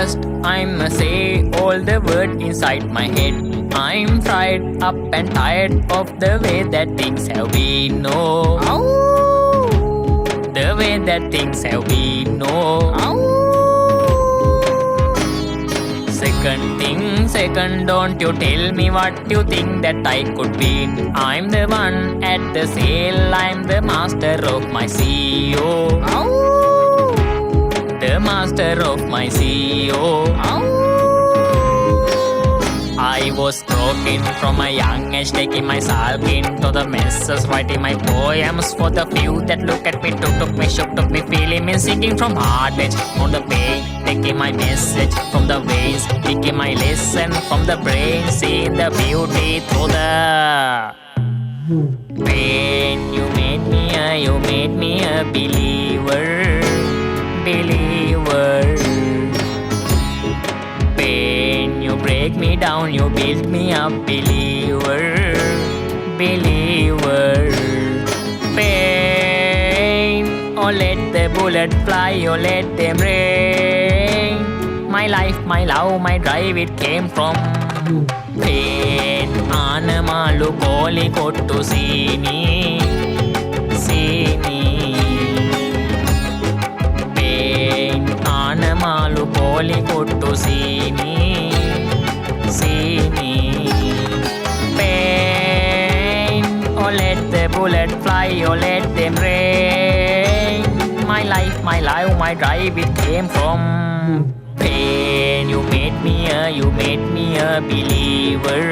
First, I'ma say all the words inside my head. I'm fried up and tired of the way that things have been. No, the way that things have been. No. Second, don't you tell me what you think that I could be. I'm the one at the sale, I'm the master of my CEO. The master of my CEO. I was broken from a young age, taking my sulk into the messes, writing my poems for the few that look at me, took me, shook, took me, feeling me, singing from heart edge on the pain, taking my message from the veins, taking my lesson from the brain, seeing the beauty through the pain. You made me a believer. Pain, you break me down, you build me up, believer. Pain, oh let the bullet fly, oh let them rain. My life, my love, my drive, it came from pain. Anamalu koli kottu sini. Pain, anamalu koli kottu sini. Pain, oh let the bullet fly, oh let them rain. My life, my drive, it came from pain. You made me a believer.